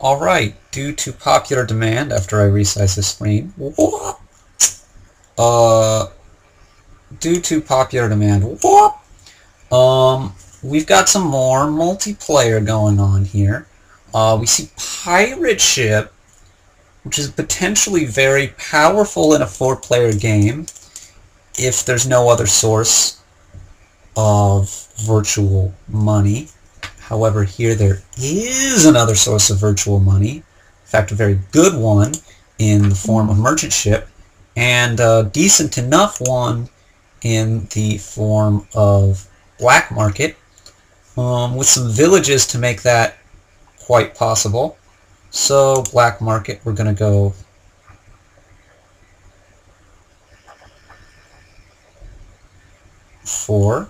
Alright, due to popular demand after I resize the screen, due to popular demand, we've got some more multiplayer going on here. We see Pirate Ship, which is potentially very powerful in a 4-player game if there's no other source of virtual money. However, here there is another source of virtual money, in fact a very good one in the form of merchant ship, and a decent enough one in the form of black market, with some villages to make that quite possible. So black market, we're going to go for.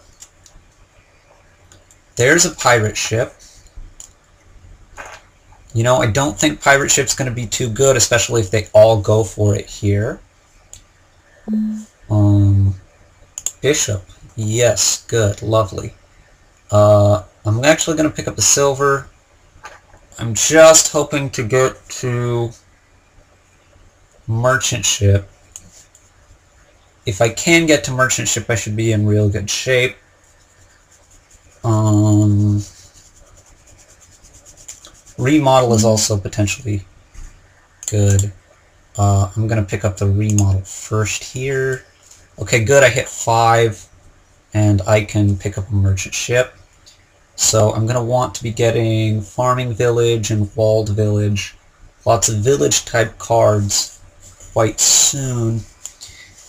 There's a pirate ship. You know, I don't think pirate ship's going to be too good, especially if they all go for it here. Bishop. Yes, good, lovely. I'm actually going to pick up the silver. I'm just hoping to get to merchant ship. If I can get to merchant ship, I should be in real good shape. Remodel is also potentially good. I'm going to pick up the remodel first here. Okay, good, I hit 5, and I can pick up a merchant ship. So I'm going to want to be getting farming village and walled village. Lots of village type cards quite soon.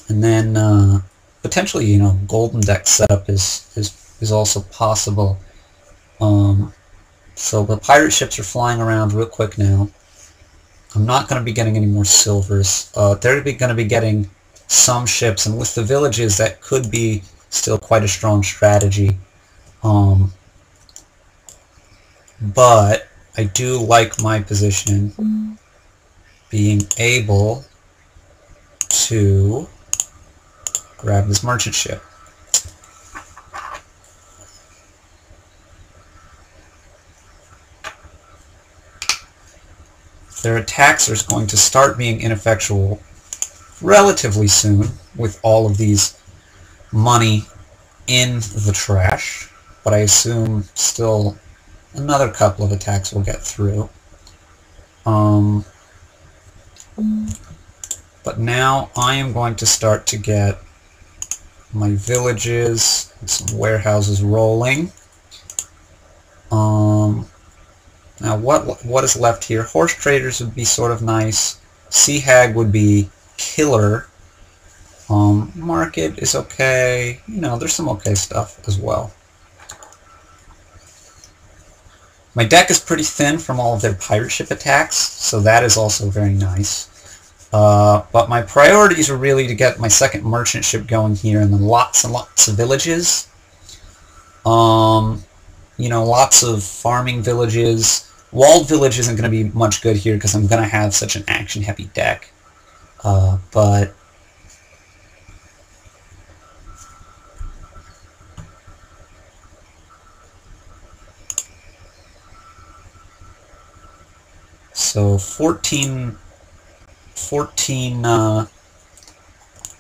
And then potentially, you know, golden deck setup is also possible. So the pirate ships are flying around real quick now. I'm not going to be getting any more silvers. They're going to be getting some ships, and with the villages, that could be still quite a strong strategy. But I do like my position, being able to grab this merchant ship. Their attacks are going to start being ineffectual relatively soon with all of these money in the trash, but I assume still another couple of attacks will get through. But now I am going to start to get my villages and some warehouses rolling. Now what is left here? Horse traders would be sort of nice. Sea hag would be killer. Market is okay. You know, there's some okay stuff as well. My deck is pretty thin from all of their pirate ship attacks, so that is also very nice. But my priorities are really to get my second merchant ship going here, and then lots and lots of villages. You know, lots of farming villages. Walled village isn't going to be much good here because I'm going to have such an action-heavy deck. But so 14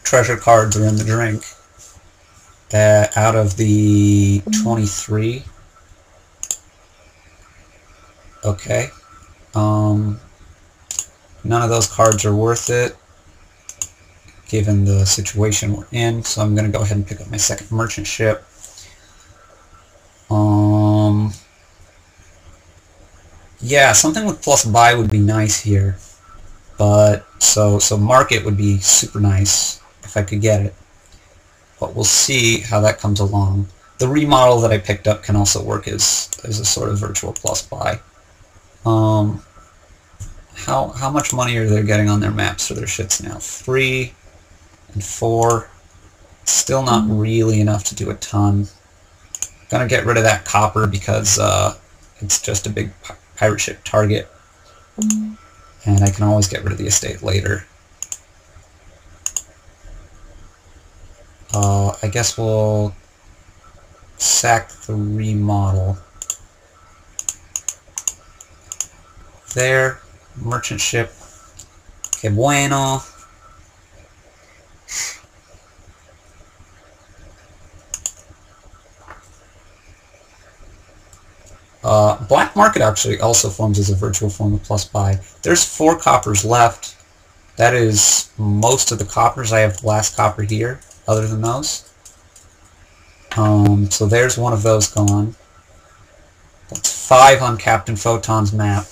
treasure cards are in the drink out of the 23. Okay. None of those cards are worth it given the situation we're in, so I'm going to go ahead and pick up my second merchant ship. Yeah, something with plus buy would be nice here. But so market would be super nice if I could get it. But we'll see how that comes along. The remodel that I picked up can also work as a sort of virtual plus buy. How much money are they getting on their maps for their shits now? 3 and 4. Still not really enough to do a ton. Gonna get rid of that copper because it's just a big pirate ship target. And I can always get rid of the estate later. I guess we'll sack the remodel there. Merchant ship. Que bueno. Black market actually also forms as a virtual form of plus buy. There's 4 coppers left. That is most of the coppers. I have the last copper here, other than those. So there's one of those gone. That's 5 on Captain Photon's map.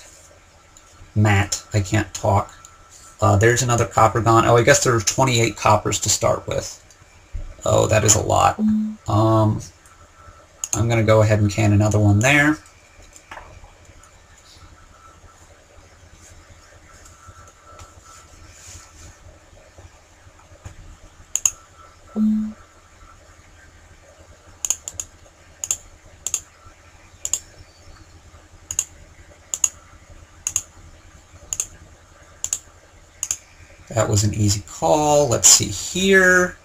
I can't talk. There's another copper gone. Oh, I guess there are 28 coppers to start with. Oh, that is a lot. I'm going to go ahead and can another one there. That was an easy call. Let's see here.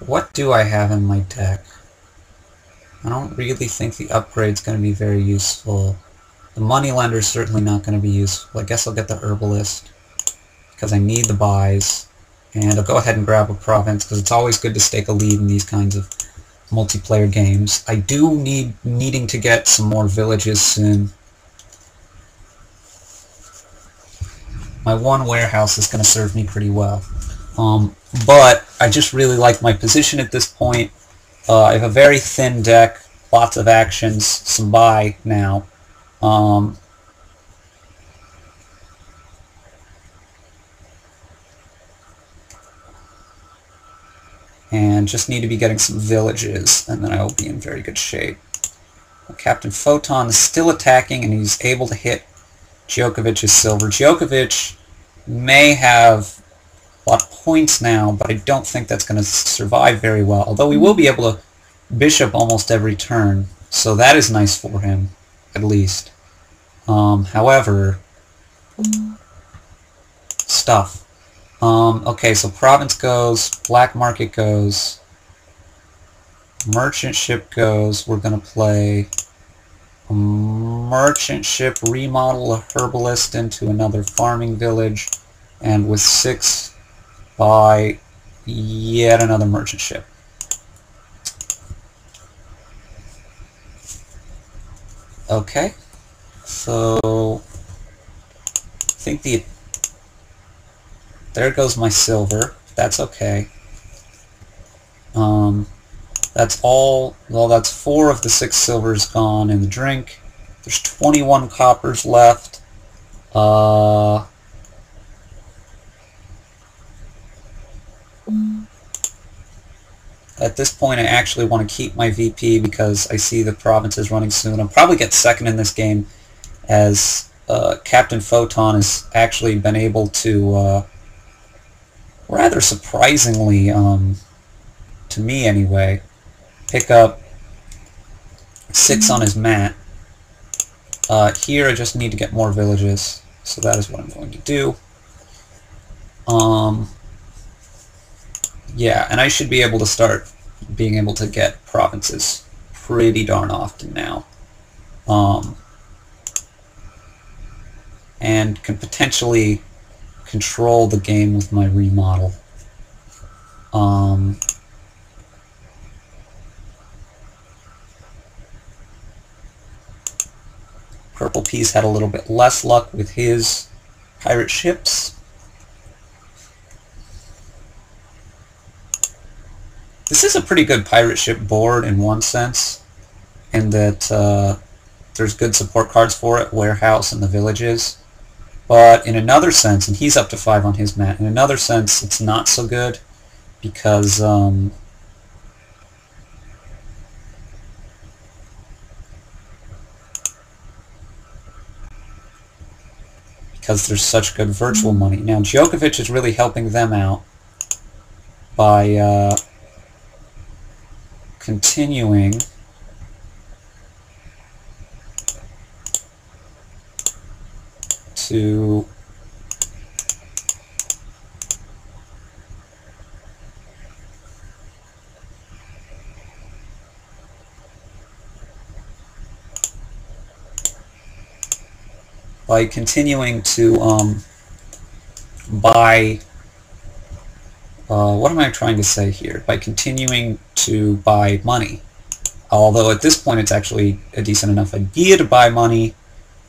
What do I have in my deck? I don't really think the upgrade's going to be very useful. The moneylender's certainly not going to be useful. I guess I'll get the herbalist because I need the buys. And I'll go ahead and grab a province because it's always good to stake a lead in these kinds of multiplayer games. I do needing to get some more villages soon. My one warehouse is going to serve me pretty well. But I just really like my position at this point. I have a very thin deck, lots of actions, some buy now. And just need to be getting some villages, and then I will be in very good shape. Captain Photon is still attacking, and he's able to hit Djokovic's silver. Djokovic may have a lot of points now, but I don't think that's going to survive very well. Although we will be able to bishop almost every turn, so that is nice for him, at least. However, stuff. Okay, so province goes, black market goes, merchant ship goes. We're going to play a merchant ship, remodel a herbalist into another farming village, and with 6 buy yet another merchant ship. Okay, so I think there goes my silver. That's okay. That's all. Well, that's 4 of the 6 silvers gone in the drink. There's 21 coppers left. At this point, I actually want to keep my VP because I see the provinces running soon. I'll probably get second in this game as Captain Photon has actually been able to, rather surprisingly, to me anyway, pick up 6 on his mat. Here I just need to get more villages, so that is what I'm going to do. Yeah, and I should be able to start being able to get provinces pretty darn often now. And can potentially control the game with my remodel. Purple Piece had a little bit less luck with his pirate ships. This is a pretty good pirate ship board in one sense, in that there's good support cards for it, warehouse and the villages. But in another sense, and he's up to 5 on his mat, in another sense it's not so good because there's such good virtual money. Now Djokovic is really helping them out by continuing to by continuing to buy, what am I trying to say here? By continuing to buy money. Although at this point it's actually a decent enough idea to buy money.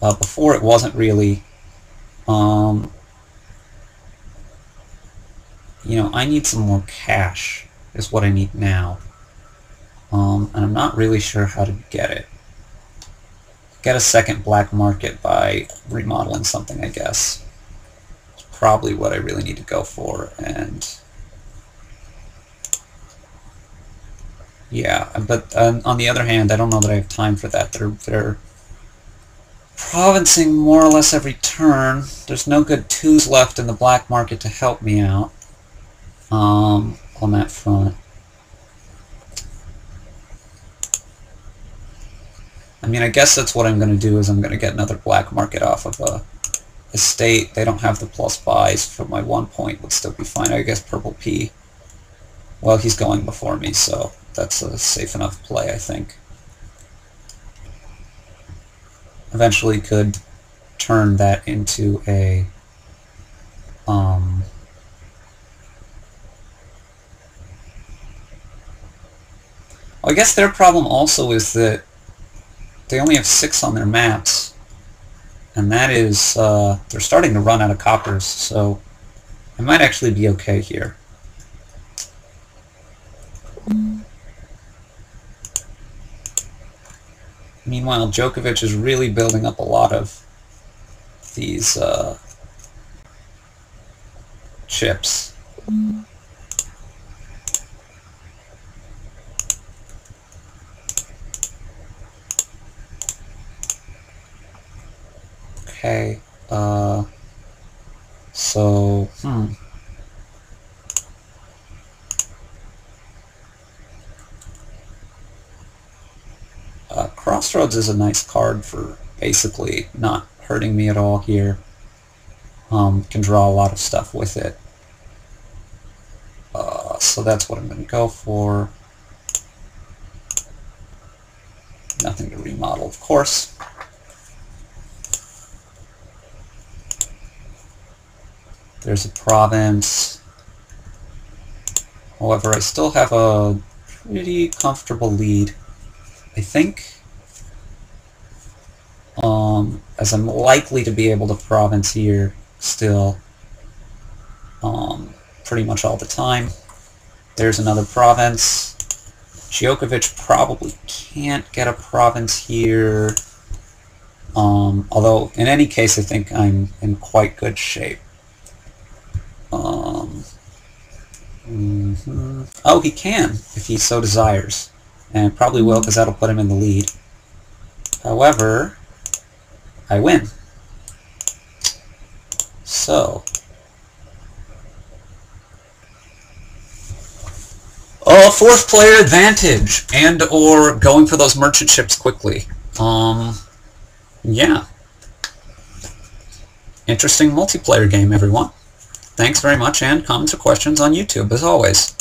Before it wasn't really. You know, I need some more cash is what I need now. And I'm not really sure how to get it. Get a second black market by remodeling something, I guess. It's probably what I really need to go for. And yeah, but on the other hand, I don't know that I have time for that. They're provincing more or less every turn. There's no good 2s left in the black market to help me out on that front. I mean, I guess that's what I'm going to do, is I'm going to get another black market off of a estate. They don't have the plus buys, for my 1 point would still be fine. I guess Purple P, well, he's going before me, so that's a safe enough play, I think. Eventually could turn that into a I guess their problem also is that they only have 6 on their maps, and that is they're starting to run out of coppers, so I might actually be okay here. Meanwhile, Djokovic is really building up a lot of these chips. Okay, so, Crossroads is a nice card for basically not hurting me at all here. Can draw a lot of stuff with it. So that's what I'm going to go for. Nothing to remodel, of course. There's a province. However, I still have a pretty comfortable lead, I think. As I'm likely to be able to province here still pretty much all the time. There's another province. Djokovic probably can't get a province here. Although, in any case, I think I'm in quite good shape. Oh, he can, if he so desires. And probably will, because that'll put him in the lead. However, I win. So, fourth player advantage, and or going for those merchant ships quickly. Yeah. Interesting multiplayer game, everyone. Thanks very much, and comments or questions on YouTube, as always.